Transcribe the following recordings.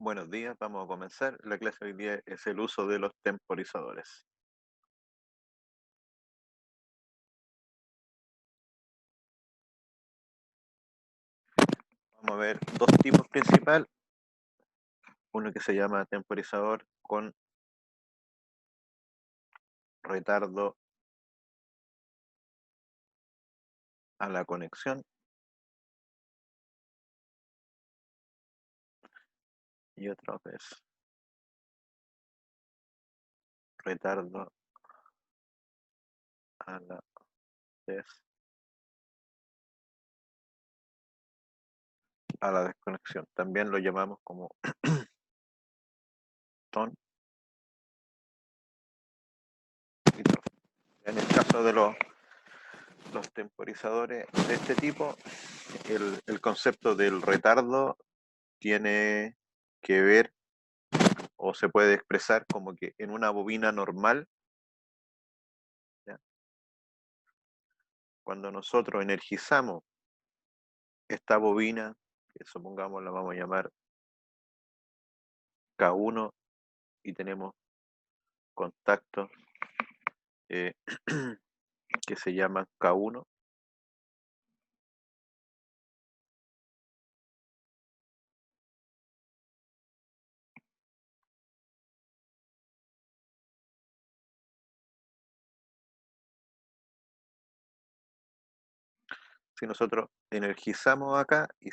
Buenos días, vamos a comenzar. La clase de hoy día es el uso de los temporizadores. Vamos a ver dos tipos principales. Uno que se llama temporizador con retardo a la conexión y otro que es retardo a la, a la desconexión. También lo llamamos como ton y ton. En el caso de los temporizadores de este tipo, el concepto del retardo tiene que ver o se puede expresar como que en una bobina normal, ¿ya? Cuando nosotros energizamos esta bobina, que supongamos la vamos a llamar K1 y tenemos contactos eh, que se llaman K1, si nosotros energizamos acá y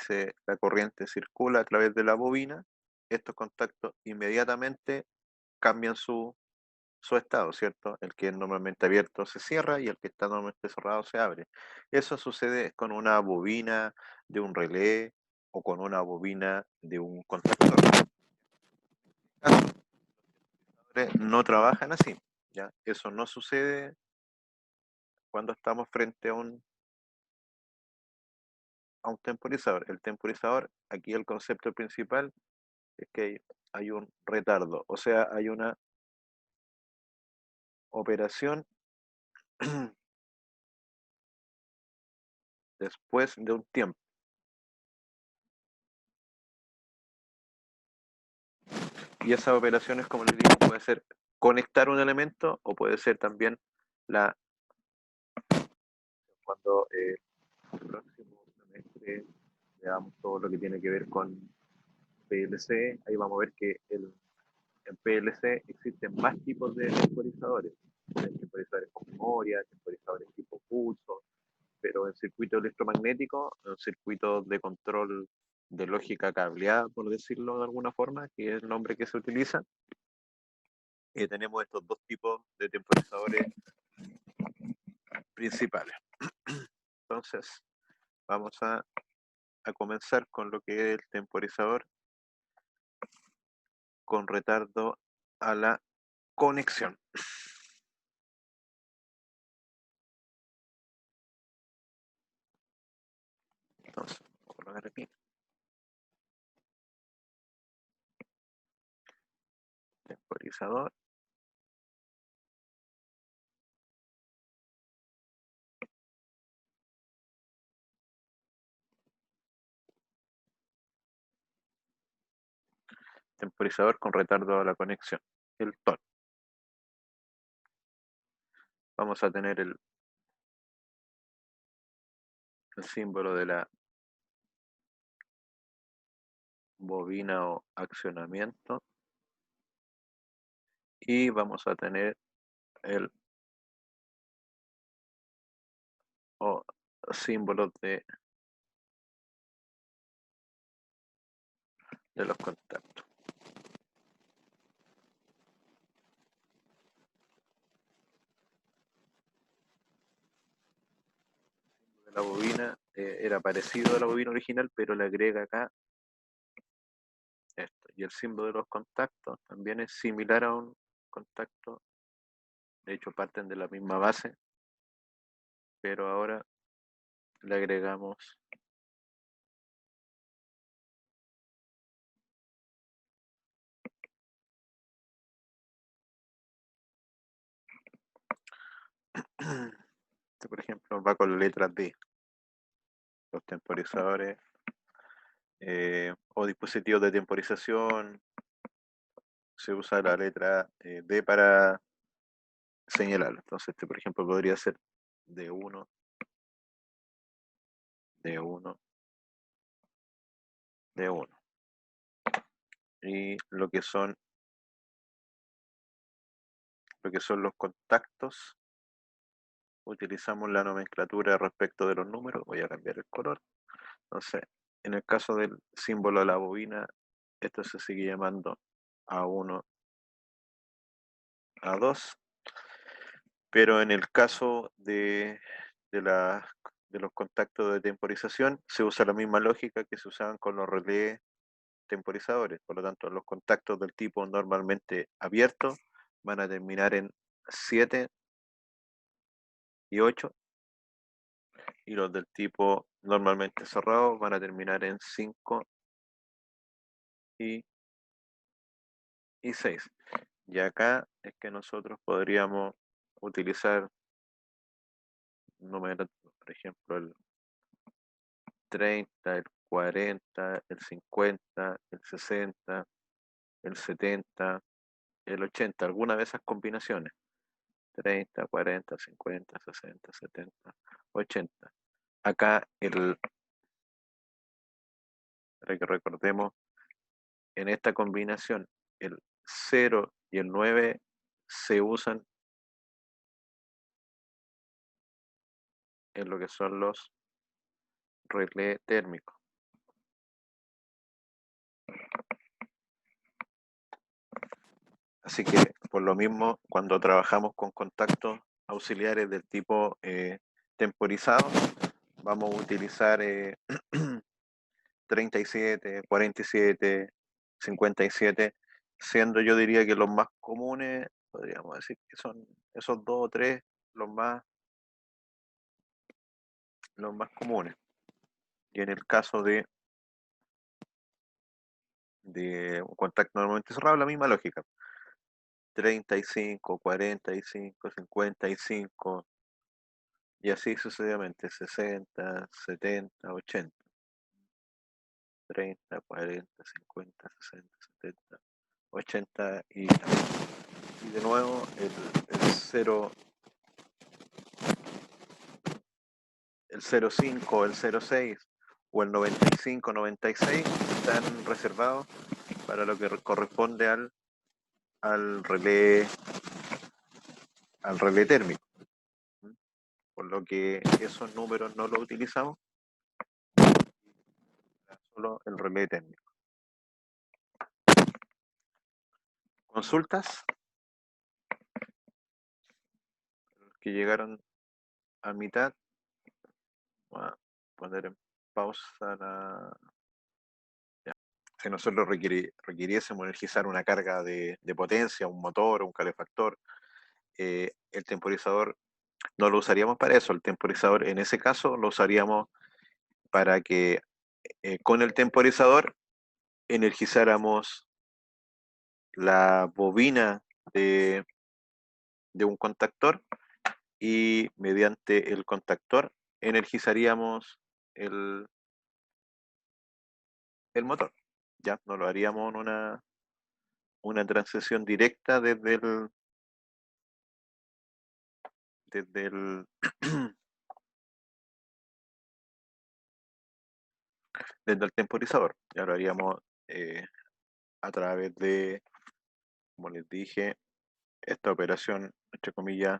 la corriente circula a través de la bobina, estos contactos inmediatamente cambian su estado, ¿cierto? El que es normalmente abierto se cierra y el que está normalmente cerrado se abre. Eso sucede con una bobina de un relé o con una bobina de un contactor. No trabajan así, ¿ya? Eso no sucede cuando estamos frente a un temporizador. El temporizador, aquí el concepto principal es que hay un retardo, o sea, hay una operación después de un tiempo. Y esas operaciones, como les digo, puede ser conectar un elemento o puede ser también la cuando el próximo semestre veamos todo lo que tiene que ver con PLC, ahí vamos a ver que en PLC existen más tipos de temporizadores. Temporizadores con memoria, temporizadores tipo pulso, pero en circuito electromagnético, en circuitos de control de lógica cableada, por decirlo de alguna forma, que es el nombre que se utiliza, tenemos estos dos tipos de temporizadores principales. Entonces, vamos a comenzar con lo que es el temporizador con retardo a la conexión. Entonces, vamos a colocar aquí temporizador. Temporizador con retardo a la conexión, el TON. Vamos a tener el símbolo de la bobina o accionamiento y vamos a tener el o símbolos de los contactos. De la bobina era parecido a la bobina original, pero le agrega acá esto. Y el símbolo de los contactos también es similar a un contacto. De hecho, parten de la misma base, pero ahora le agregamos este, por ejemplo, va con la letra D. Los temporizadores o dispositivos de temporización, se usa la letra D para señalarlo. Entonces, este, por ejemplo, podría ser D1, D1, D1. Y lo que son los contactos, utilizamos la nomenclatura respecto de los números. Voy a cambiar el color. Entonces, en el caso del símbolo de la bobina, esto se sigue llamando A1, A2, pero en el caso de, la- de los contactos de temporización, se usa la misma lógica que se usaban con los relés temporizadores. Por lo tanto, los contactos del tipo normalmente abierto van a terminar en 7 y 8, y los del tipo normalmente cerrado van a terminar en 5 y, y 6. Y acá es que nosotros podríamos utilizar números, por ejemplo, el 30, el 40, el 50, el 60, el 70, el 80, alguna de esas combinaciones. 30, 40, 50, 60, 70, 80. Acá, para que recordemos, en esta combinación, el 0 y el 9 se usan en lo que son los relés térmicos. Así que, por lo mismo, cuando trabajamos con contactos auxiliares del tipo temporizado, vamos a utilizar 37, 47, 57, siendo yo diría que los más comunes, podríamos decir que son esos dos o tres los más comunes. Y en el caso de un contacto normalmente cerrado, la misma lógica. 35, 45, 55, y así sucesivamente, 60, 70, 80, 30, 40, 50, 60, 70, 80 y de nuevo el 0, el 05, el 06 o el 95, 96 están reservados para lo que corresponde al relé al relé térmico, por lo que esos números no los utilizamos, solo el relé térmico. Consultas que llegaron a mitad. Voy a poner en pausa Si nosotros requiriésemos energizar una carga de potencia, un motor o un calefactor, el temporizador no lo usaríamos para eso. El temporizador en ese caso lo usaríamos para que con el temporizador energizáramos la bobina de, de un contactor, y mediante el contactor energizaríamos el, el motor. Ya no lo haríamos en una transición directa desde el desde el temporizador. Ya lo haríamos eh, a través de, como les dije, esta operación, entre comillas,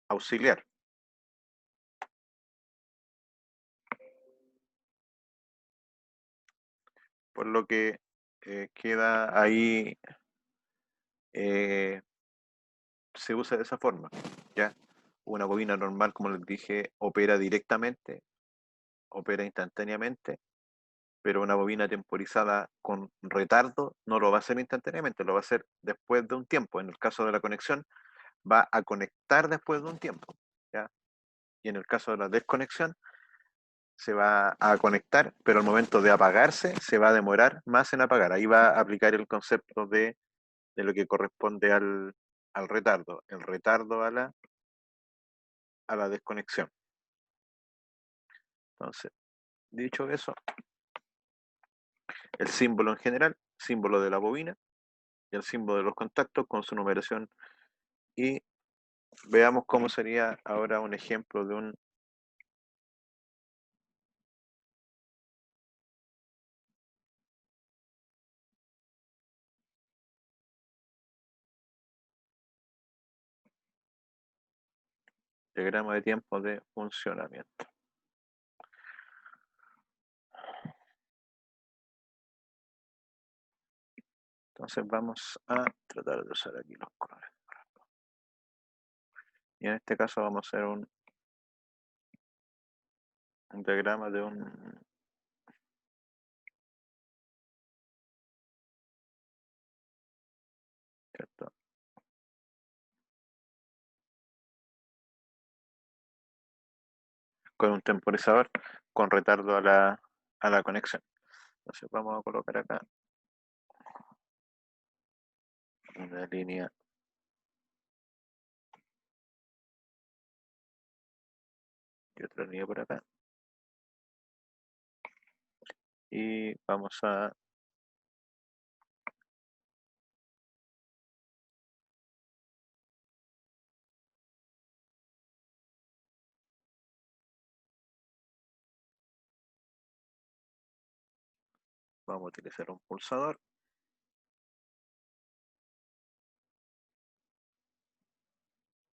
auxiliar. Por lo que queda ahí, eh, se usa de esa forma. ¿Ya? Una bobina normal, como les dije, opera directamente, opera instantáneamente, pero una bobina temporizada con retardo no lo va a hacer instantáneamente, lo va a hacer después de un tiempo. En el caso de la conexión, va a conectar después de un tiempo. ¿Ya? Y en el caso de la desconexión, se va a conectar, pero al momento de apagarse se va a demorar más en apagar. Ahí va a aplicar el concepto de lo que corresponde al retardo, el retardo a la desconexión. Entonces, dicho eso, el símbolo en general, símbolo de la bobina y el símbolo de los contactos con su numeración. Y veamos cómo sería ahora un ejemplo de un diagrama de tiempo de funcionamiento. Entonces vamos a tratar de usar aquí los colores. Y en este caso vamos a hacer un diagrama de un... ¿cierto? Con un temporizador con retardo a la conexión. Entonces vamos a colocar acá una línea y otra línea por acá. Y vamos a utilizar un pulsador.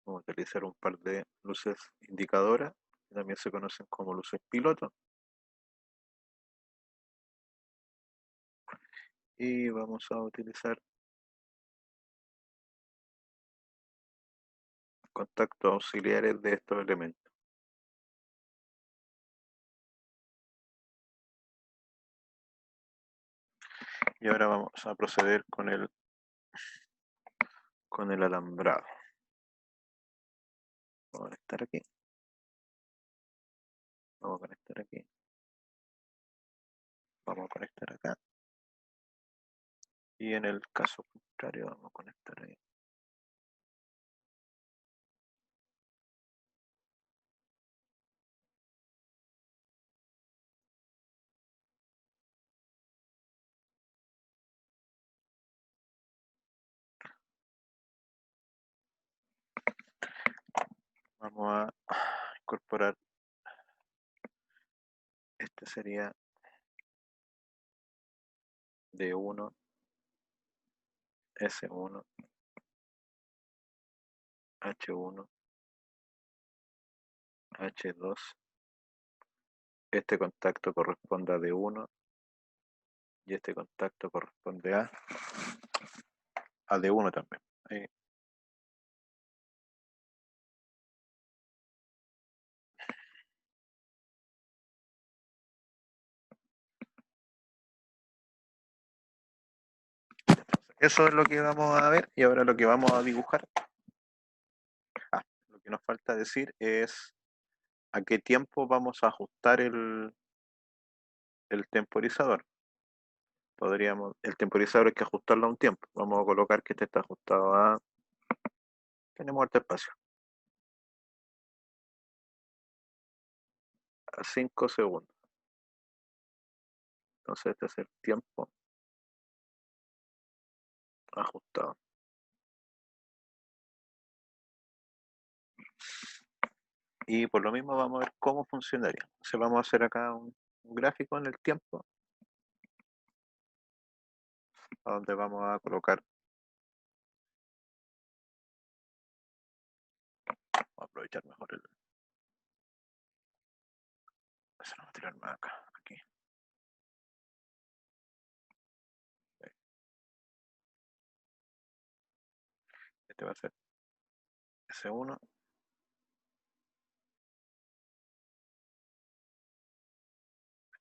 Vamos a utilizar un par de luces indicadoras, que también se conocen como luces piloto. Y vamos a utilizar contactos auxiliares de estos elementos. Y ahora vamos a proceder con el alambrado. Vamos a conectar aquí. Vamos a conectar aquí. Vamos a conectar acá. Y en el caso contrario vamos a conectar ahí. Vamos a incorporar, este sería D1, S1, H1, H2. Este contacto corresponde a D1 y este contacto corresponde a D1 también. Ahí. Eso es lo que vamos a ver y ahora lo que vamos a dibujar. Lo que nos falta decir es a qué tiempo vamos a ajustar el temporizador. El temporizador hay que ajustarlo a un tiempo. Vamos a colocar que este está ajustado a... Tenemos este espacio. A 5 segundos. Entonces este es el tiempo ajustado. Y por lo mismo vamos a ver cómo funcionaría. Entonces vamos a hacer acá un gráfico en el tiempo, donde vamos a colocar, vamos a aprovechar mejor ese material más acá, aquí. Este va a ser S1,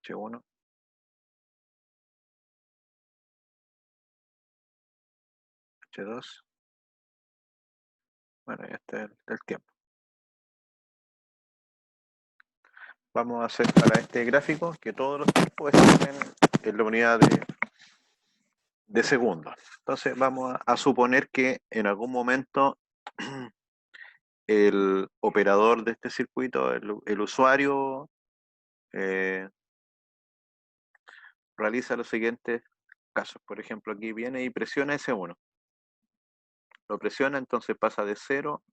H1, H2. Bueno, y este es el tiempo. Vamos a hacer para este gráfico que todos los tiempos estén en la unidad de segundos. Entonces vamos a suponer que en algún momento el operador de este circuito, el usuario, realiza los siguientes casos. Por ejemplo, aquí viene y presiona S1. Lo presiona, entonces pasa de 0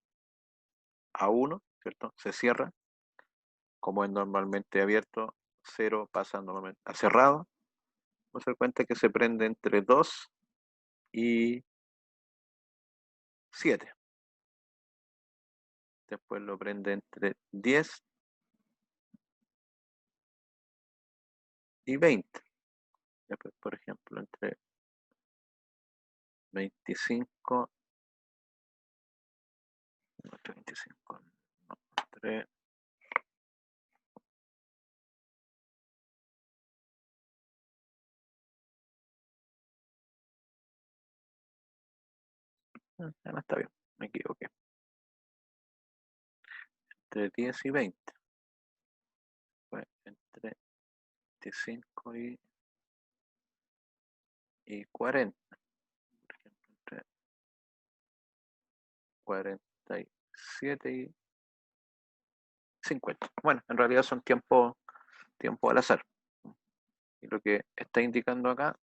a 1, ¿cierto? Se cierra, como es normalmente abierto, 0 pasa normalmente a cerrado. Vamos a dar cuenta que se prende entre 2 y 7. Después lo prende entre 10 y 20. Después, por ejemplo, entre 25, no, entre 25, no, entre no está bien, me equivoqué. Entre 10 y 20. Fue entre 25 y 40. Por ejemplo, entre 47 y 50. Bueno, en realidad son tiempos al azar. Y lo que está indicando acá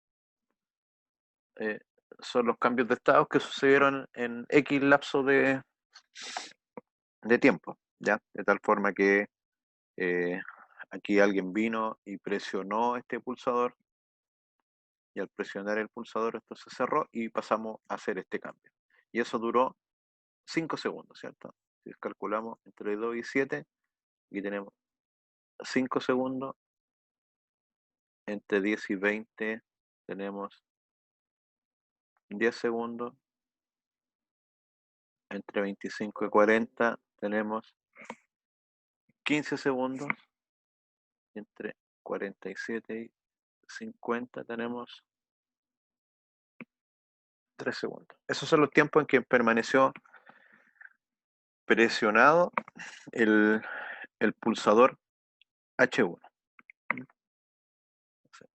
son los cambios de estados que sucedieron en X lapso de tiempo, ¿ya? De tal forma que aquí alguien vino y presionó este pulsador, y al presionar el pulsador esto se cerró y pasamos a hacer este cambio. Y eso duró 5 segundos, ¿cierto? Si calculamos entre 2 y 7, aquí tenemos 5 segundos, entre 10 y 20 tenemos 10 segundos, entre 25 y 40 tenemos 15 segundos, entre 47 y 50 tenemos 3 segundos. Esos son los tiempos en que permaneció presionado el pulsador H1.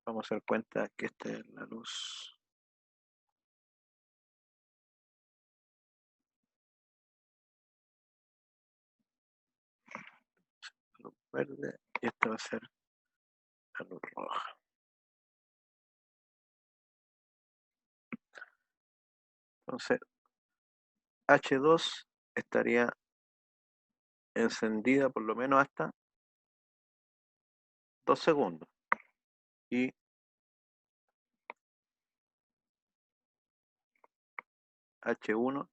Vamos a dar cuenta que esta es la luz verde y esta va a ser la luz roja. Entonces, H2 estaría encendida por lo menos hasta 2 segundos. Y H1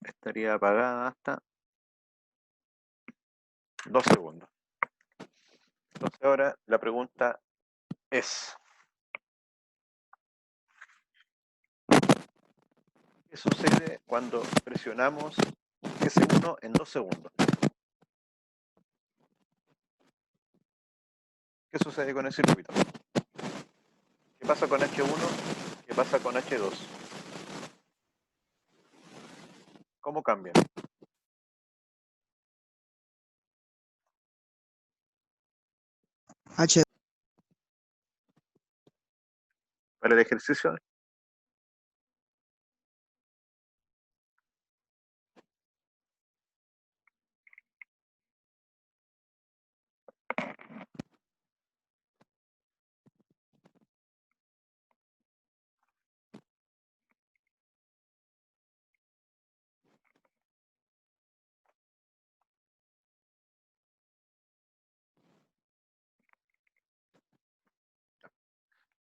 estaría apagada hasta 2 segundos. Entonces ahora la pregunta es, ¿qué sucede cuando presionamos S1 en 2 segundos? ¿Qué sucede con el circuito? ¿Qué pasa con H1? ¿Qué pasa con H2? ¿Cómo cambian? H. Para el ejercicio,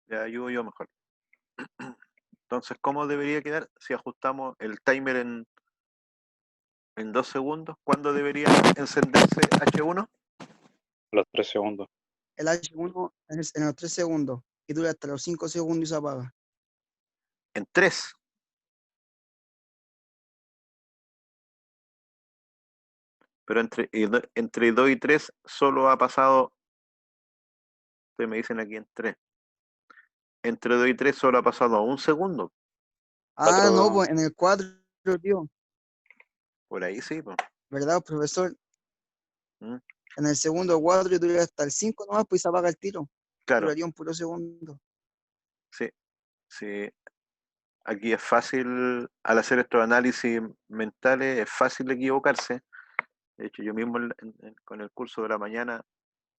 le ayudo yo mejor. Entonces, ¿cómo debería quedar si ajustamos el timer en 2 segundos? ¿Cuándo debería encenderse H1? Los 3 segundos. El H1 en los 3 segundos y dura hasta los 5 segundos y se apaga. En 3. Pero entre 2 y 3 solo ha pasado, ustedes me dicen aquí en 3. Entre 2 y 3 solo ha pasado 1 segundo. Ah, 4. no, pues en el 4, tío. Por ahí sí, pues. ¿Verdad, profesor? ¿Mm? En el segundo 4 y dura hasta el 5 nomás, pues se apaga el tiro. Claro, Duraría un puro segundo. sí, sí. Aquí es fácil, al hacer estos análisis mentales, es fácil equivocarse. De hecho, yo mismo con el curso de la mañana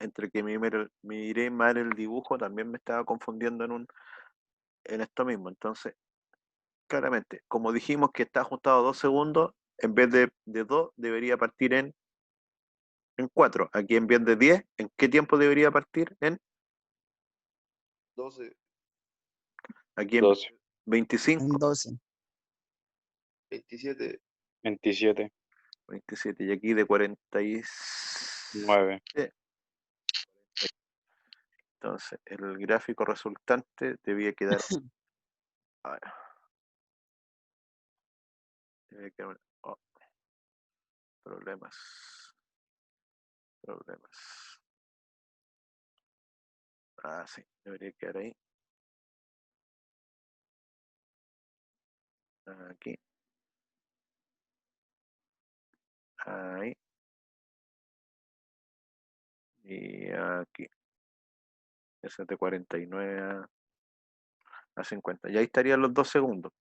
entre que miré mal el dibujo, también me estaba confundiendo en esto mismo. Entonces, claramente, como dijimos que está ajustado a 2 segundos, en vez de 2, debería partir en 4. Aquí en vez de 10, ¿en qué tiempo debería partir? En 12, aquí en 12, 25, En 12. 27, 27, 27, y aquí de 46. 9. Entonces, el gráfico resultante debía quedar. A ver, debía quedar. Oh, problemas. Problemas. Ah, sí, debería quedar ahí. Aquí. Ahí. Y aquí. Ese es de 49 a 50. Y ahí estarían los 2 segundos.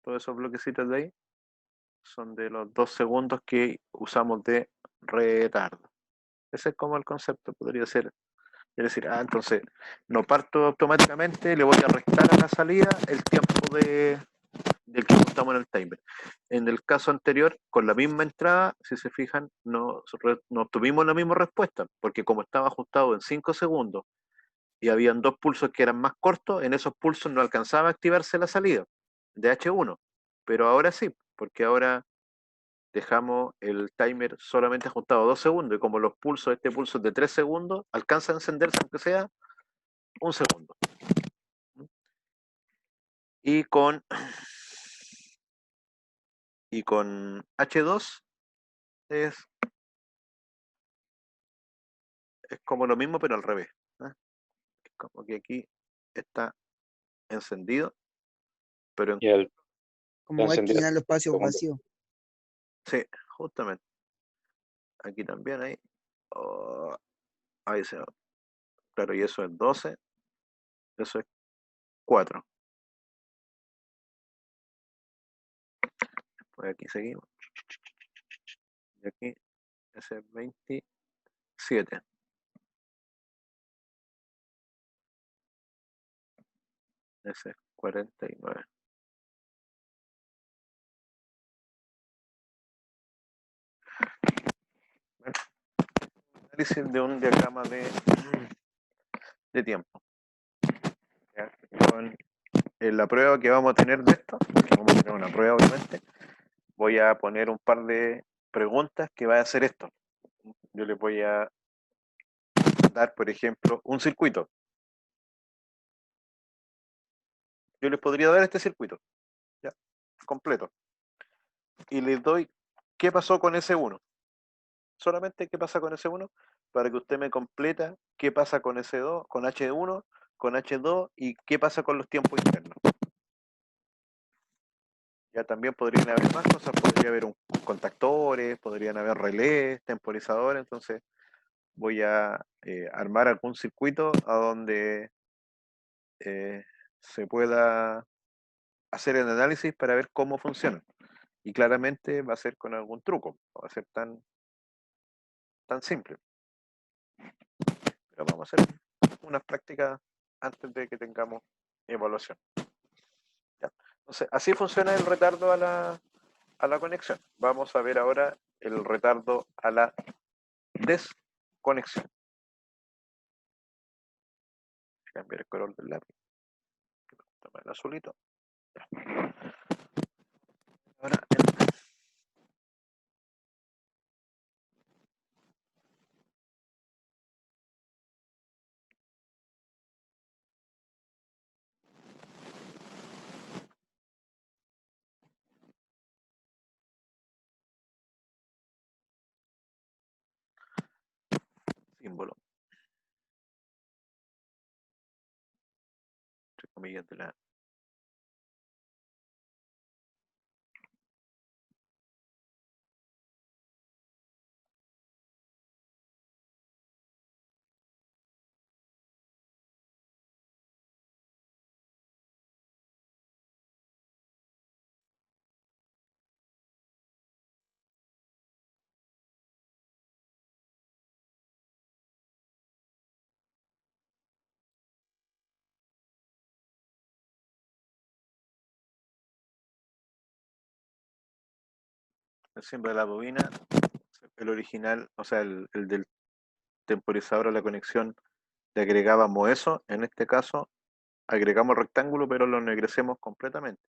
Todos esos bloquecitos de ahí son de los 2 segundos que usamos de retardo. Ese es como el concepto, podría ser. Es decir, entonces no parto automáticamente, le voy a restar a la salida el tiempo del que estamos en el timer. En el caso anterior, con la misma entrada, si se fijan, no obtuvimos la misma respuesta, porque como estaba ajustado en 5 segundos y habían 2 pulsos que eran más cortos, en esos pulsos no alcanzaba a activarse la salida de H1. Pero ahora sí, porque ahora dejamos el timer solamente ajustado a 2 segundos y como los pulsos, este pulso es de 3 segundos, alcanza a encenderse aunque sea 1 segundo. Y con H2 es como lo mismo, pero al revés. ¿eh? Es como que aquí está encendido, pero Y él Como hay que encendido llenar los espacios segundo. vacíos. sí, justamente. Aquí también hay. Oh, ahí se va. Claro, y eso es 12, eso es 4. Pues aquí seguimos. Y aquí ese es 27. Ese es 49. Bueno, análisis de un diagrama de tiempo. ¿Ya? En la prueba que vamos a tener de esto, que vamos a tener una prueba obviamente, voy a poner un par de preguntas que va a hacer esto. Yo les voy a dar, por ejemplo, un circuito. Yo les podría dar este circuito, ya, completo. Y les doy qué pasó con ese 1. Solamente qué pasa con ese 1 para que usted me completa qué pasa con ese 2, con H1, con H2 y qué pasa con los tiempos internos. Ya también podrían haber más cosas, podría haber contactores, podrían haber relés, temporizadores, entonces voy a armar algún circuito a donde se pueda hacer el análisis para ver cómo funciona. Y claramente va a ser con algún truco, no va a ser tan simple. Pero vamos a hacer unas prácticas antes de que tengamos evaluación. ¿Ya? Entonces, así funciona el retardo a la conexión. Vamos a ver ahora el retardo a la desconexión. Cambiar el color del lápiz. Toma el azulito. Ya. Ahora el símbolo, entre comillas, de la el símbolo de la bobina, el original, o sea, el del temporizador a la conexión, le agregábamos eso. En este caso, agregamos rectángulo, pero lo ennegrecemos completamente.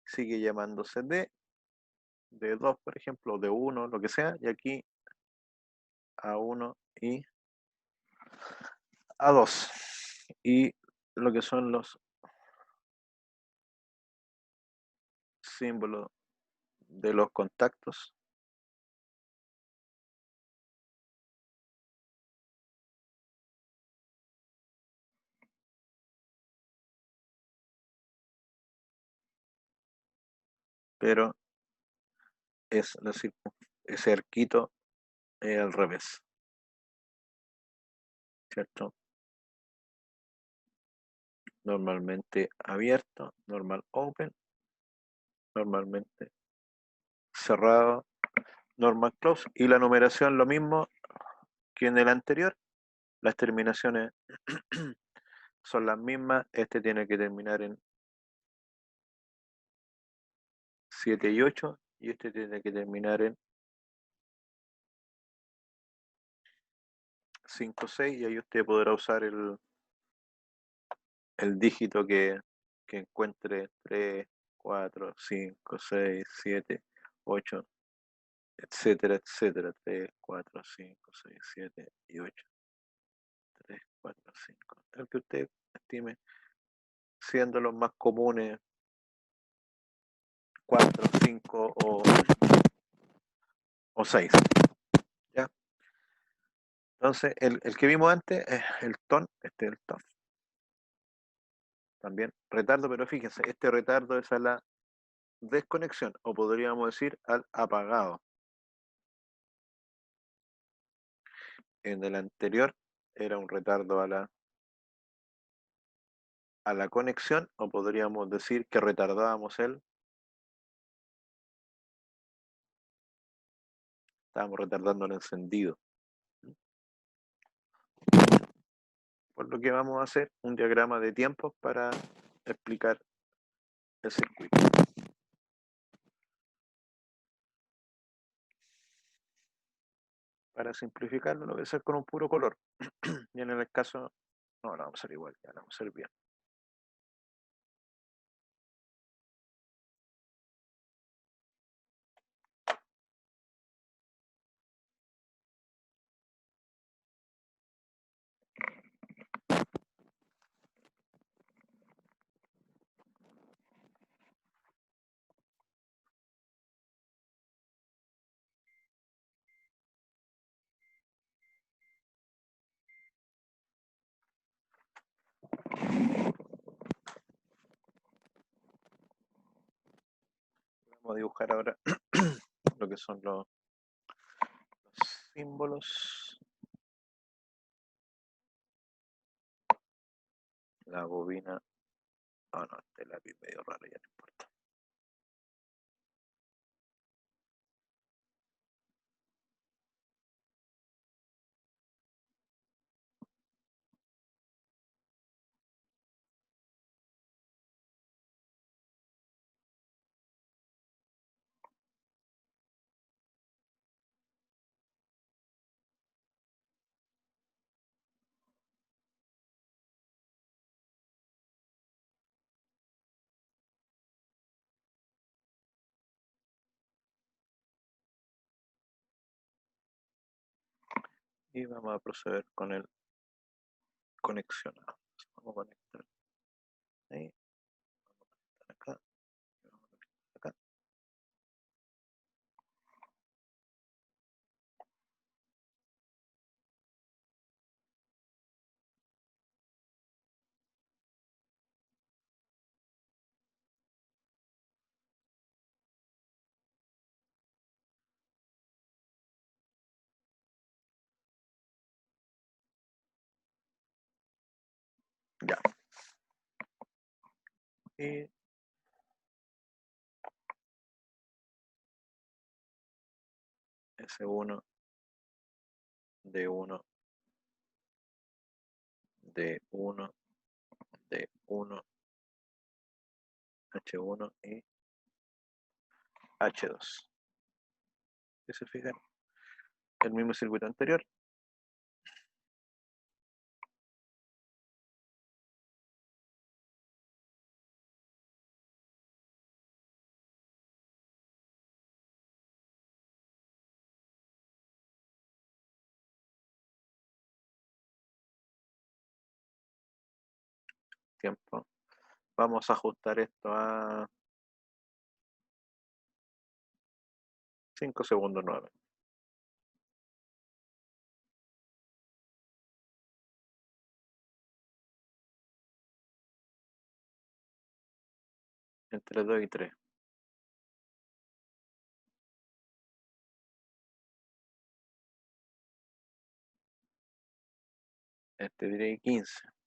Sigue llamándose D2, por ejemplo, o D1, lo que sea, y aquí A1 y A2. Y lo que son los símbolos de los contactos. Pero es decir, ese arquito es al revés, ¿cierto? Normalmente abierto, normal open, normalmente cerrado, normal close, y la numeración lo mismo que en el anterior. Las terminaciones son las mismas. Este tiene que terminar en 7 y 8 y este tiene que terminar en 5, 6, y ahí usted podrá usar el dígito que encuentre: 3, 4, 5, 6, 7, 8, etcétera, etcétera. 3, 4, 5, 6, 7 y 8. 3, 4, 5. El que usted estime, siendo los más comunes 4, 5 o 6. ¿Ya? Entonces, el que vimos antes es el ton, este es el ton. También retardo, pero fíjense, este retardo es a la desconexión, o podríamos decir al apagado. En el anterior era un retardo a la conexión, o podríamos decir que retardábamos estábamos retardando el encendido. Por lo que vamos a hacer un diagrama de tiempos para explicar el circuito. Para simplificarlo lo voy a hacer con un puro color. Y en el caso, no, lo vamos a hacer igual, ya lo vamos a hacer bien. Vamos a dibujar ahora lo que son los símbolos. La bobina. Ah, no, este lápiz medio raro, ya no importa. Y vamos a proceder con el conexionado. Vamos a conectar ahí, vamos a conectar acá, vamos a conectar acá. Ya. Y S1, D1, D1, D1, H1 y H2. Si se fijan, el mismo circuito anterior. Tiempo. Vamos a ajustar esto a 5 segundos 9. Entre 2 y 3. Este diré 15.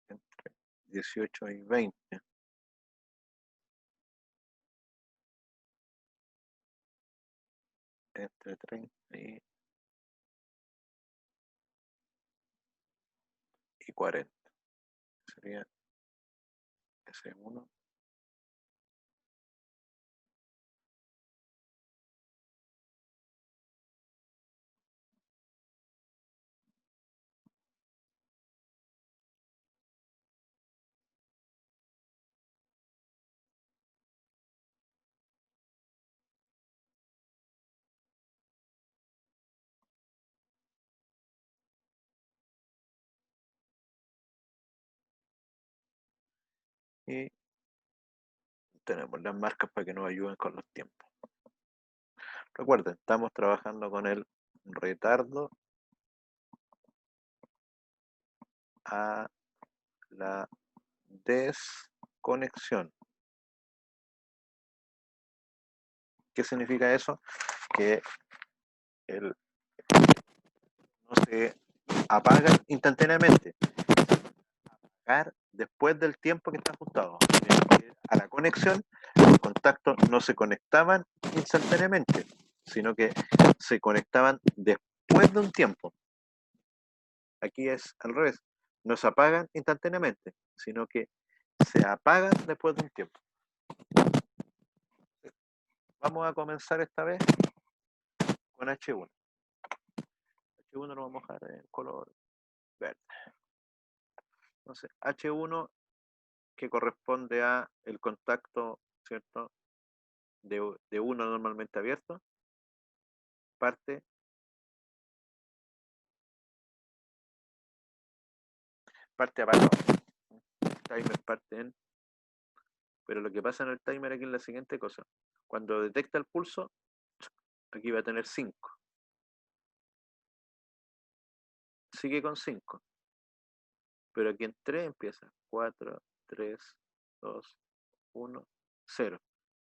Entre 18 y 20. Entre 30 y 40. Sería ese 1. Y tenemos las marcas para que nos ayuden con los tiempos. Recuerden, estamos trabajando con el retardo a la desconexión. ¿Qué significa eso? Que no se apaga instantáneamente. Apagar después del tiempo que está ajustado. A la conexión, los contactos no se conectaban instantáneamente, sino que se conectaban después de un tiempo. Aquí es al revés. No se apagan instantáneamente, sino que se apagan después de un tiempo. Vamos a comenzar esta vez con H1. H1 lo vamos a dejar en color verde. Entonces, H1 que corresponde a el contacto, ¿cierto? De 1 normalmente abierto, parte abajo. El timer parte en. Pero lo que pasa en el timer aquí es la siguiente cosa. Cuando detecta el pulso, aquí va a tener 5. Sigue con 5. Pero aquí en 3 empieza 4, 3, 2, 1, 0.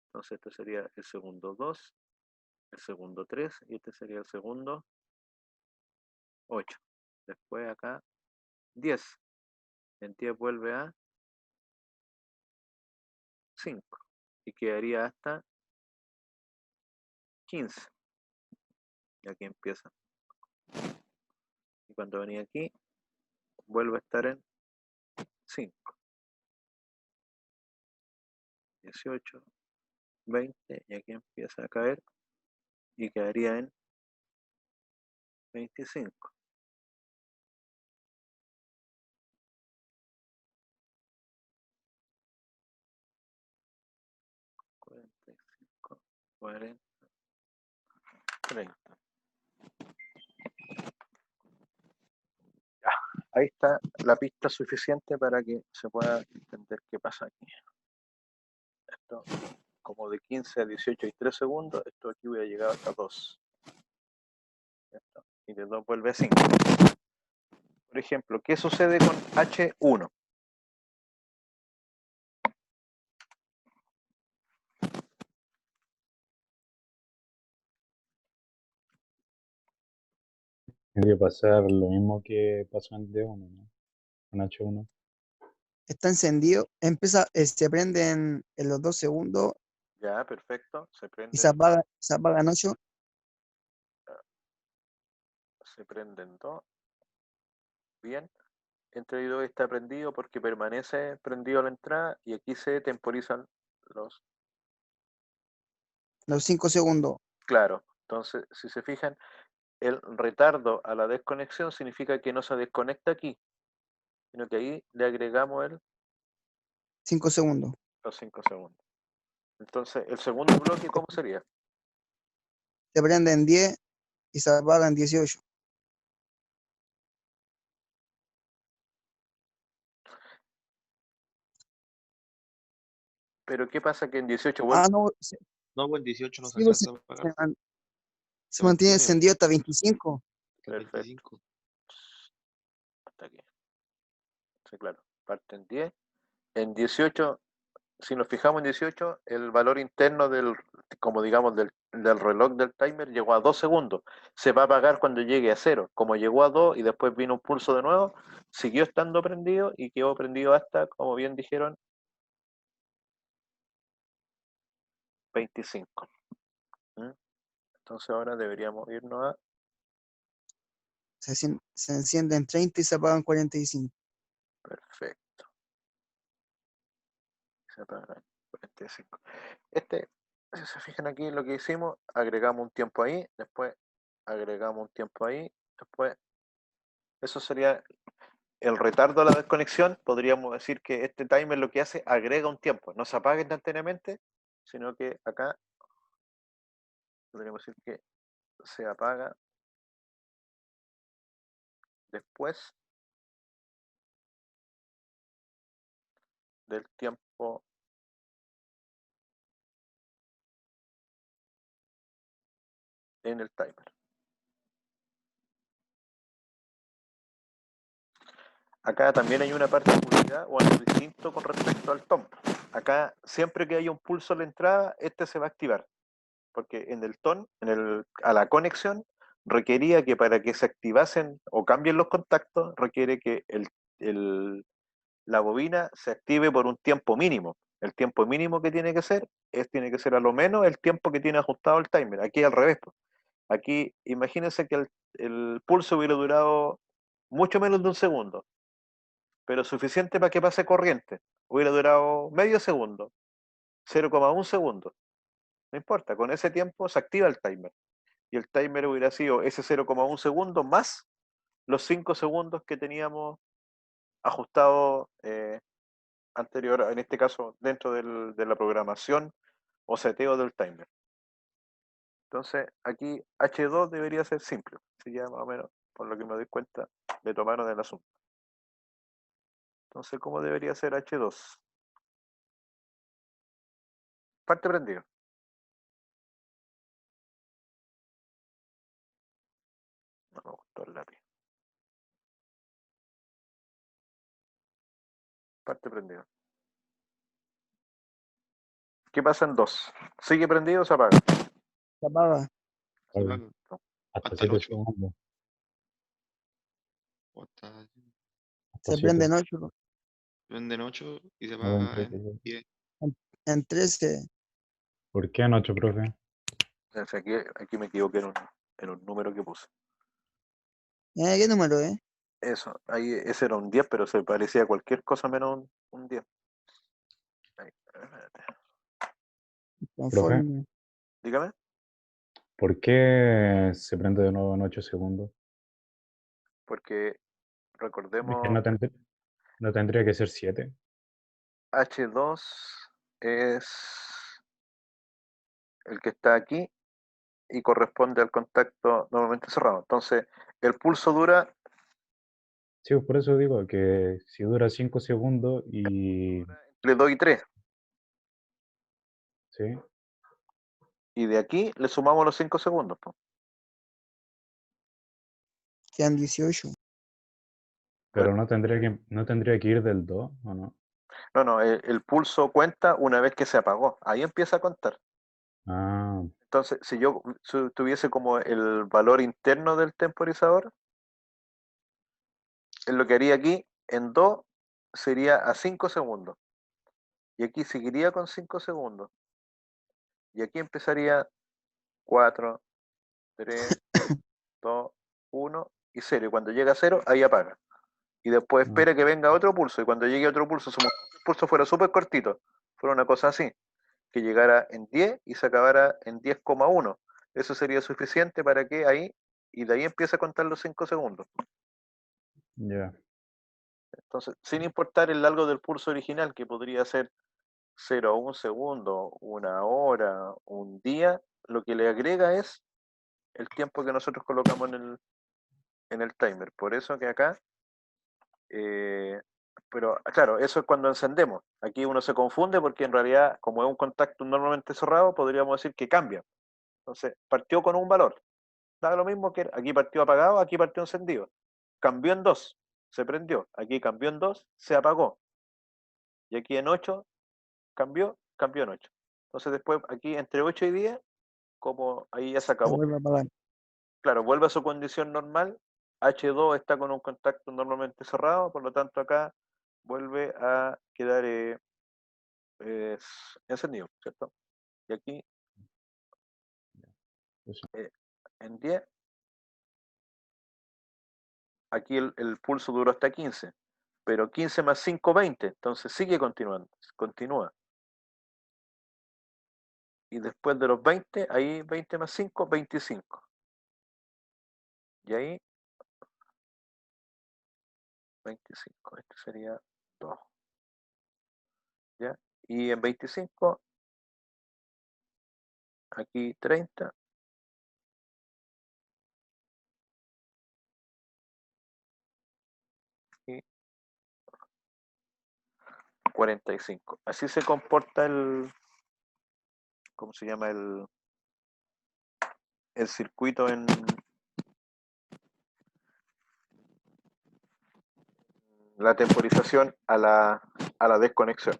Entonces este sería el segundo 2, el segundo 3 y este sería el segundo 8. Después acá 10. En 10 vuelve a 5 y quedaría hasta 15. Y aquí empieza. Y cuando venía aquí, vuelve a estar en 5, 18, 20 y aquí empieza a caer y quedaría en 25. Cuarenta y cinco, 40, 30. Ahí está la pista suficiente para que se pueda entender qué pasa aquí. Esto, como de 15 a 18 y 3 segundos, esto aquí voy a llegar hasta 2. ¿Cierto? Y de 2 vuelve a 5. Por ejemplo, ¿qué sucede con H1? Tiene que pasar lo mismo que pasó en D1, ¿no? Con H1. Está encendido, se prende en los 2 segundos Ya, perfecto. Se y prende. se apaga en 8. se prenden 2. Bien. Entre 2 está prendido porque permanece prendido la entrada y aquí se temporizan los... Los 5 segundos. Claro. Entonces, si se fijan, el retardo a la desconexión significa que no se desconecta aquí, sino que ahí le agregamos 5 segundos. los 5 segundos. Entonces, el segundo bloque, ¿cómo sería? Se prende en 10 y se apaga en 18. Pero ¿qué pasa que en 18 vuelve? Ah, no, No, pues 18 no se sí, pues, alcanza a pagar. se mantiene mantiene encendido hasta 25. hasta el Perfecto. 25. Hasta aquí. Sí, claro. Parte en 10. En 18, si nos fijamos en 18, el valor interno del, como digamos, del reloj del timer llegó a 2 segundos. Se va a apagar cuando llegue a 0. Como llegó a 2 y después vino un pulso de nuevo, siguió estando prendido y quedó prendido hasta, como bien dijeron, 25. ¿Mm? Entonces ahora deberíamos irnos a... Se enciende en 30 y se apaga en 45. Perfecto. Se apaga en 45. Si se fijan aquí lo que hicimos, agregamos un tiempo ahí, después agregamos un tiempo ahí, después... Eso sería el retardo a la desconexión. Podríamos decir que este timer lo que hace, agrega un tiempo. No se apaga instantáneamente, sino que acá podríamos decir que se apaga después del tiempo en el timer. Acá también hay una particularidad o algo distinto con respecto al TOM. Acá, siempre que haya un pulso a la entrada, este se va a activar. Porque en el TON, a la conexión, requería que para que se activasen o cambien los contactos, requiere que la bobina se active por un tiempo mínimo. El tiempo mínimo que tiene que ser tiene que ser a lo menos el tiempo que tiene ajustado el timer. Aquí al revés. Aquí imagínense que el pulso hubiera durado mucho menos de un segundo, pero suficiente para que pase corriente. Hubiera durado medio segundo, 0,1 segundo. No importa, con ese tiempo se activa el timer. Y el timer hubiera sido ese 0,1 segundo más los 5 segundos que teníamos ajustado anterior, en este caso dentro de la programación o seteo del timer. Entonces aquí H2 debería ser simple, si ya más o menos, por lo que me doy cuenta, le tomaron el asunto. Entonces, ¿cómo debería ser H2? Parte prendido. No me gustó el lápiz. Parte prendido. ¿Qué pasa en 2? ¿Sigue prendido o se apaga? Se apaga. Se Oye, apaga. hasta Hasta el 7 8. segundos. O hasta Hasta Se prende 7. en 8. prenden 8 y se No, en apaga 13. en 10. En 13. ¿Por qué en 8, profe? Aquí me equivoqué en un número que puse. ¿Qué número es? Eso, ahí ese era un 10, pero se parecía a cualquier cosa menos un 10. Ahí, espérate. Profe, Conforme. Dígame. ¿por qué se prende de nuevo en 8 segundos? Porque Es que recordemos, no tendría que ser 7. H2 es el que está aquí y corresponde al contacto normalmente cerrado. Entonces, el pulso dura Sí, por eso digo que si dura 5 segundos y... entre 2 y 3. ¿Sí? Y de aquí le sumamos los 5 segundos. Po. Quedan 18. Pero no tendría que ir del 2, ¿o no? No, el pulso cuenta una vez que se apagó. Ahí empieza a contar. Ah, Entonces, si yo tuviese como el valor interno del temporizador, lo que haría aquí en 2 sería a 5 segundos. Y aquí seguiría con 5 segundos. Y aquí empezaría 4, 3, 2, 1 y 0. Y cuando llega a 0, ahí apaga. Y después espera que venga otro pulso. Y cuando llegue otro pulso, supongamos que el pulso fuera súper cortito, fuera una cosa así, que llegara en 10 y se acabara en 10,1. Eso sería suficiente para que ahí, y de ahí empieza a contar los 5 segundos. Ya. Entonces, sin importar el largo del pulso original, que podría ser 0 a 1 segundo, 1 hora, un día, lo que le agrega es el tiempo que nosotros colocamos en el timer. Por eso que acá, pero claro, eso es cuando encendemos. Aquí uno se confunde porque en realidad, como es un contacto normalmente cerrado, podríamos decir que cambia. Entonces, partió con un valor. Da lo mismo que aquí partió apagado, aquí partió encendido. Cambió en 2, se prendió. Aquí cambió en 2, se apagó. Y aquí en 8, cambió en 8. Entonces después aquí entre 8 y 10, como ahí ya se Se acabó, vuelve a apagar. claro, vuelve a su condición normal. H2 está con un contacto normalmente cerrado, por lo tanto acá vuelve a quedar encendido, ¿cierto? Y aquí Eso. en 10, aquí el pulso duró hasta 15, pero 15 más 5, 20, entonces sigue continuando, continúa. Y después de los 20, ahí 20 más 5, 25. Y ahí 25, este sería 2. ¿Ya? Y en 25, aquí 30, y 45. Así se comporta ¿cómo se llama? El circuito en la temporización a la desconexión.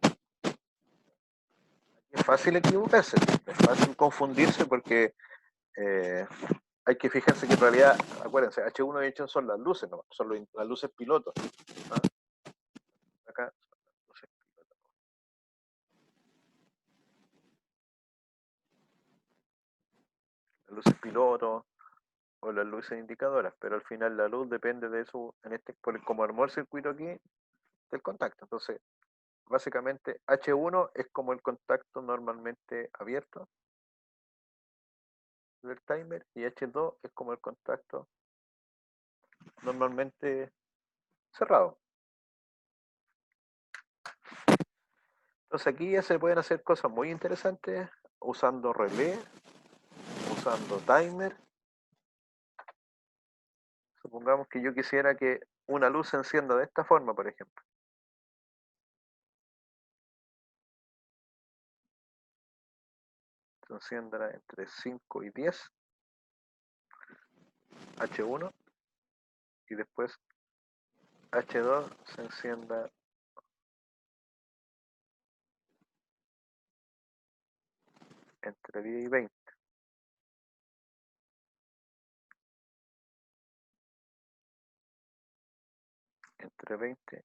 Es fácil equivocarse, es fácil confundirse porque hay que fijarse que en realidad, acuérdense, H1 y H2 son las luces, ¿no? Son las luces pilotos. ¿Ah? Acá son las luces pilotos. Las luces pilotos o las luces indicadoras, pero al final la luz depende de eso, como armó el circuito aquí, del contacto. Entonces, básicamente H1 es como el contacto normalmente abierto del timer y H2 es como el contacto normalmente cerrado. Entonces aquí ya se pueden hacer cosas muy interesantes usando relé, usando timer. Supongamos que yo quisiera que una luz se encienda de esta forma, por ejemplo. Se encienda entre 5 y 10, H1, y después H2 se encienda entre 10 y 20. Entre 20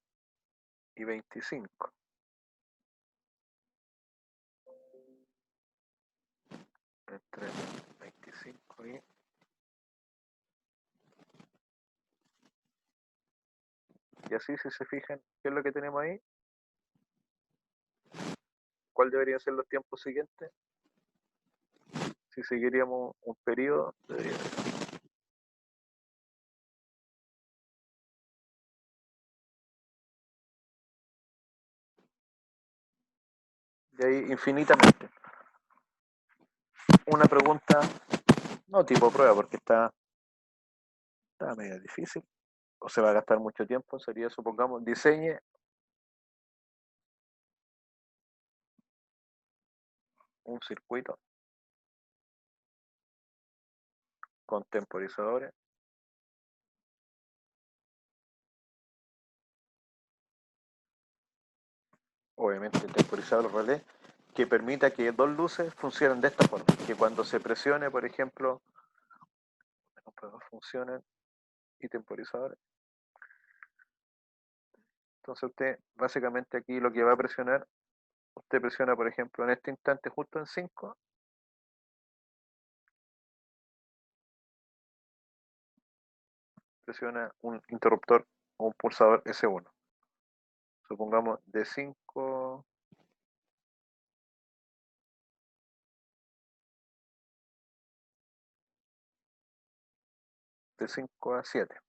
y 25. Entre 25 y así, si se fijan, ¿qué es lo que tenemos ahí? ¿Cuál deberían ser los tiempos siguientes? Si seguiríamos un periodo, debería ser. De ahí infinitamente. Una pregunta, no tipo prueba, porque está medio difícil, o se va a gastar mucho tiempo, sería, supongamos, diseñe un circuito con temporizadores, obviamente temporizador relé, que permita que dos luces funcionen de esta forma, que cuando se presione, por ejemplo, funcionen y temporizadores. Entonces usted, básicamente aquí lo que va a presionar, usted presiona, por ejemplo, en este instante justo en 5, presiona un interruptor o un pulsador S1. Supongamos de 5 a 7.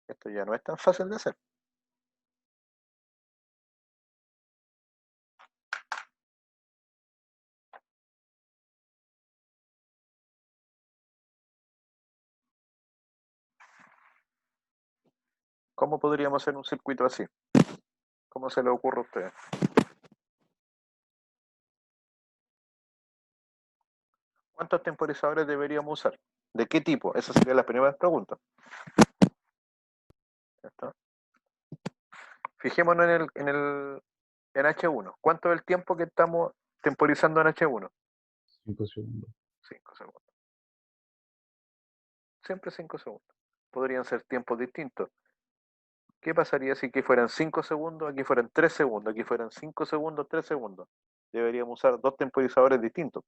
Esto ya no es tan fácil de hacer. ¿Cómo podríamos hacer un circuito así? ¿Cómo se le ocurre a ustedes? ¿Cuántos temporizadores deberíamos usar? ¿De qué tipo? Esa sería la primera pregunta. ¿Está? Fijémonos en H1. ¿Cuánto es el tiempo que estamos temporizando en H1? 5 segundos. 5 segundos. Siempre 5 segundos. Podrían ser tiempos distintos. ¿Qué pasaría si aquí fueran 5 segundos, aquí fueran 3 segundos, aquí fueran 5 segundos, 3 segundos? Deberíamos usar dos temporizadores distintos.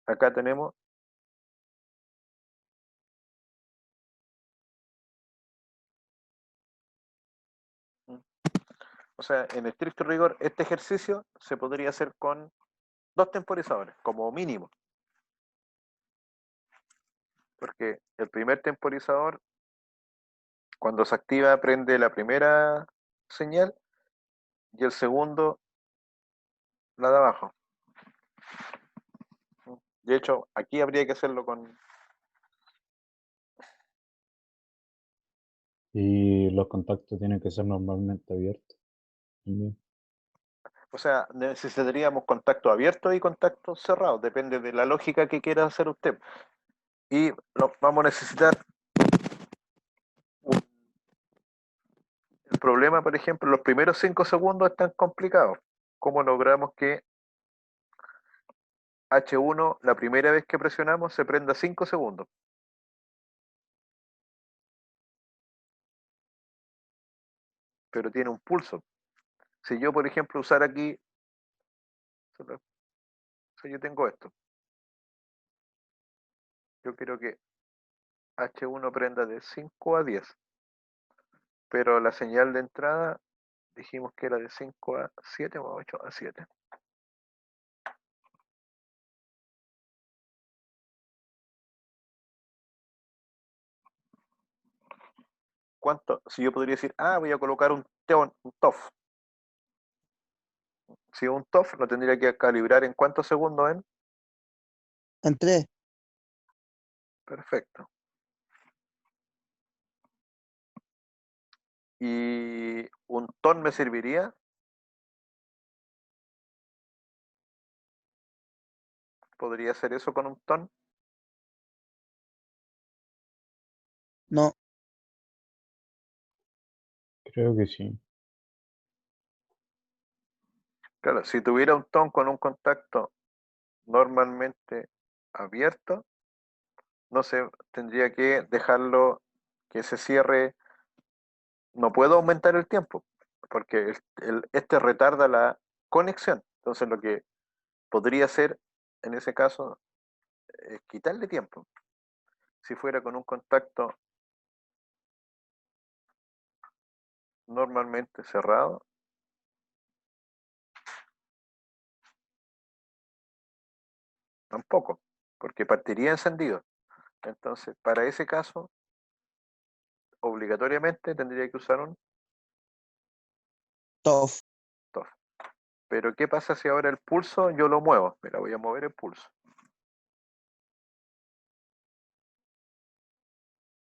Acá tenemos o sea, en estricto rigor, este ejercicio se podría hacer con dos temporizadores, como mínimo. Porque el primer temporizador, cuando se activa, prende la primera señal y el segundo, la de abajo. De hecho, aquí habría que hacerlo con... Y los contactos tienen que ser normalmente abiertos también. O sea, necesitaríamos contacto abierto y contacto cerrado, depende de la lógica que quiera hacer usted. Y vamos a necesitar el problema, por ejemplo, los primeros 5 segundos están complicados. ¿Cómo logramos que H1, la primera vez que presionamos, se prenda 5 segundos? Pero tiene un pulso. Si yo, por ejemplo, usar aquí, si yo tengo esto, yo quiero que H1 prenda de 5 a 10, pero la señal de entrada dijimos que era de 5 a 7 o 8 a 7. ¿Cuánto? Si yo podría decir, voy a colocar un TOF. Si un TOF lo tendría que calibrar en cuántos segundos en. En 3. Perfecto. ¿Y un ton me serviría? ¿Podría hacer eso con un ton? No. Creo que sí. Claro, si tuviera un ton con un contacto normalmente abierto, no sé, tendría que dejarlo que se cierre. No puedo aumentar el tiempo, porque este retarda la conexión. Entonces lo que podría hacer en ese caso es quitarle tiempo. Si fuera con un contacto normalmente cerrado, tampoco, porque partiría encendido. Entonces, para ese caso, obligatoriamente tendría que usar un TOF. TOF. Pero ¿qué pasa si ahora el pulso yo lo muevo? Mira, voy a mover el pulso.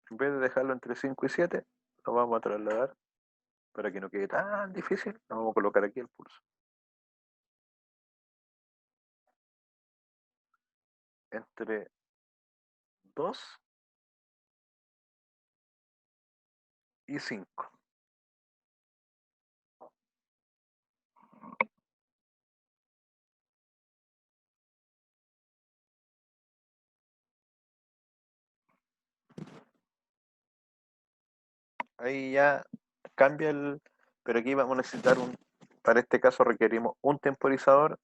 En vez de dejarlo entre 5 y 7, lo vamos a trasladar para que no quede tan difícil. Lo vamos a colocar aquí el pulso. Entre 2 y 5. Ahí ya cambia el... Pero aquí vamos a necesitar un para este caso requerimos un temporizador.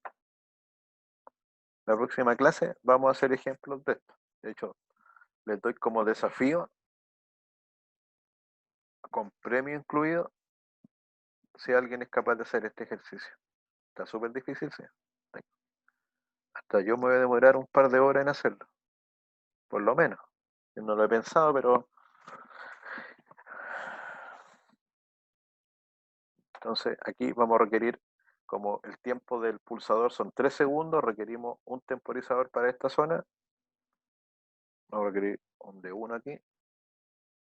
La próxima clase vamos a hacer ejemplos de esto. De hecho, les doy como desafío, con premio incluido, si alguien es capaz de hacer este ejercicio. Está súper difícil, sí. Hasta yo me voy a demorar un par de horas en hacerlo, por lo menos. Yo no lo he pensado, pero... Entonces aquí vamos a requerir, como el tiempo del pulsador son 3 segundos, requerimos un temporizador para esta zona. Vamos a requerir un de 1 aquí,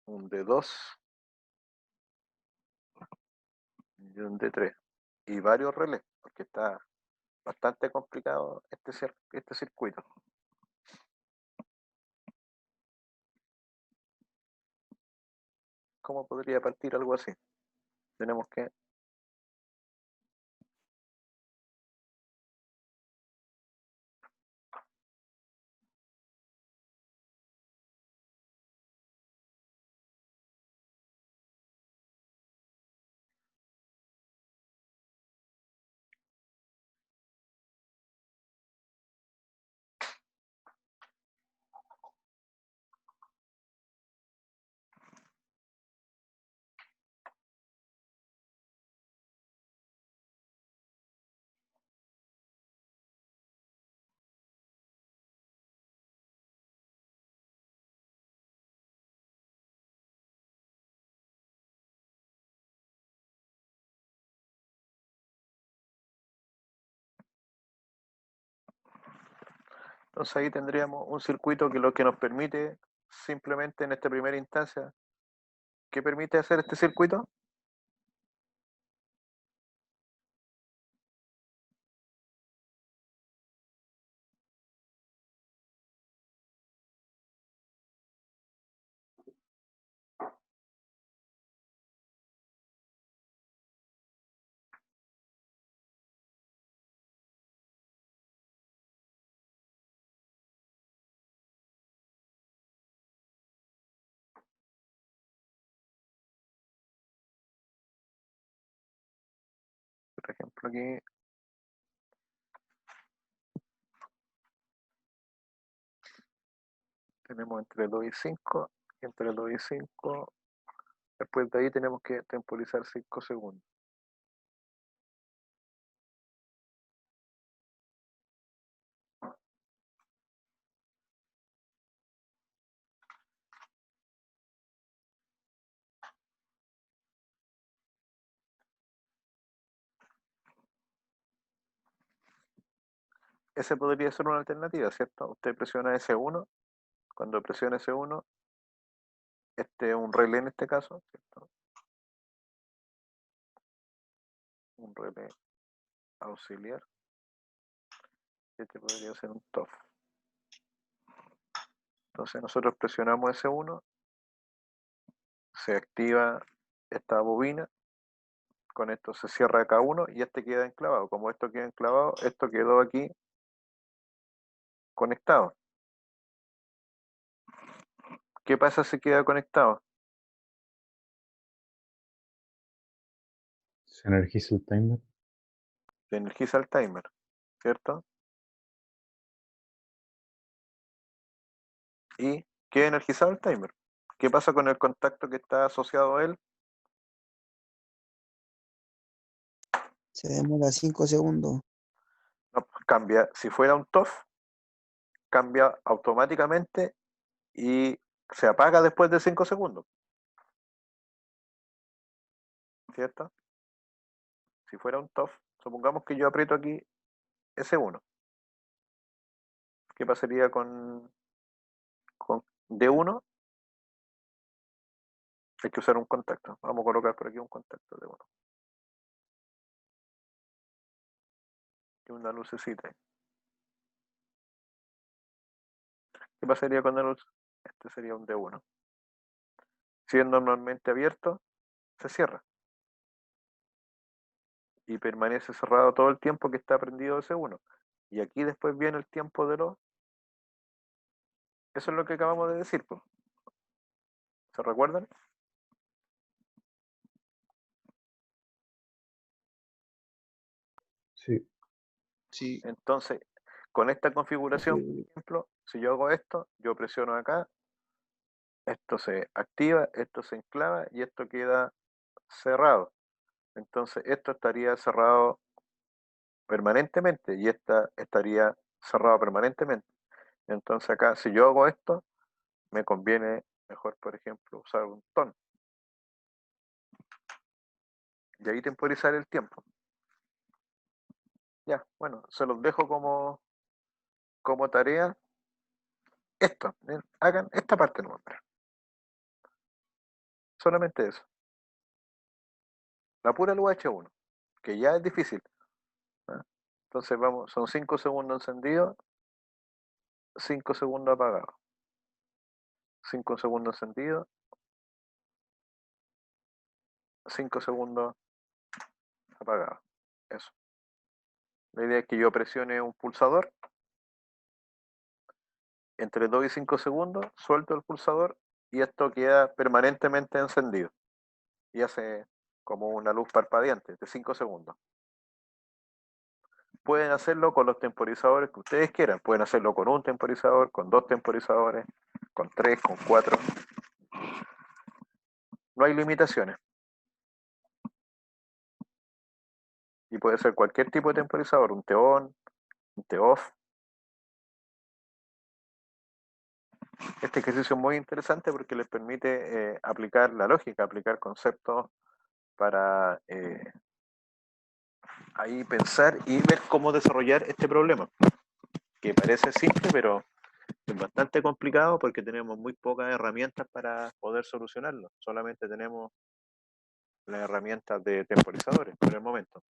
un de 2 y un de 3. Y varios relés, porque está bastante complicado este circuito. ¿Cómo podría partir algo así? Tenemos que... Entonces ahí tendríamos un circuito que lo que nos permite simplemente en esta primera instancia, ¿qué permite hacer este circuito? Por ejemplo aquí tenemos entre 2 y 5, y entre 2 y 5, después de ahí tenemos que temporizar 5 segundos. Ese podría ser una alternativa, ¿cierto? Usted presiona S1, cuando presiona S1, este es un relé en este caso, ¿cierto? Un relé auxiliar. Este podría ser un TOF. Entonces nosotros presionamos S1, se activa esta bobina, con esto se cierra K1 y este queda enclavado. Como esto queda enclavado, esto quedó aquí conectado. ¿Qué pasa si queda conectado? Se energiza el timer. Se energiza el timer, ¿cierto? Y queda energizado el timer. ¿Qué pasa con el contacto que está asociado a él? Se demora 5 segundos. No, cambia. Si fuera un TOF, cambia automáticamente y se apaga después de 5 segundos, ¿cierto? Si fuera un TOF, supongamos que yo aprieto aquí S1. ¿Qué pasaría con D1? Hay que usar un contacto. Vamos a colocar por aquí un contacto D1. Y una lucecita. ¿Qué pasaría con la luz? Este sería un D1. Si es normalmente abierto, se cierra. Y permanece cerrado todo el tiempo que está prendido S1. Y aquí después viene el tiempo de los... Eso es lo que acabamos de decir, pues. ¿Se recuerdan? Sí, Entonces, con esta configuración, por Sí. ejemplo, si yo hago esto, yo presiono acá, esto se activa, esto se enclava y esto queda cerrado. Entonces, esto estaría cerrado permanentemente y esta estaría cerrado permanentemente. Entonces acá, si yo hago esto, me conviene mejor, por ejemplo, usar un tono. Y ahí temporizar el tiempo. Ya, bueno, se los dejo como tarea. Esto, hagan esta parte nomás. Solamente eso. La pura luz H1, que ya es difícil. ¿Ah? Entonces vamos, son 5 segundos encendidos, 5 segundos apagados. 5 segundos encendidos, 5 segundos apagados. Eso. La idea es que yo presione un pulsador. Entre 2 y 5 segundos, suelto el pulsador y esto queda permanentemente encendido. Y hace como una luz parpadeante de 5 segundos. Pueden hacerlo con los temporizadores que ustedes quieran. Pueden hacerlo con un temporizador, con 2 temporizadores, con 3, con 4. No hay limitaciones. Y puede ser cualquier tipo de temporizador, un T-on, un T-off. Este ejercicio es muy interesante porque les permite aplicar la lógica, aplicar conceptos para ahí pensar y ver cómo desarrollar este problema, que parece simple, pero es bastante complicado porque tenemos muy pocas herramientas para poder solucionarlo. Solamente tenemos las herramientas de temporizadores por el momento.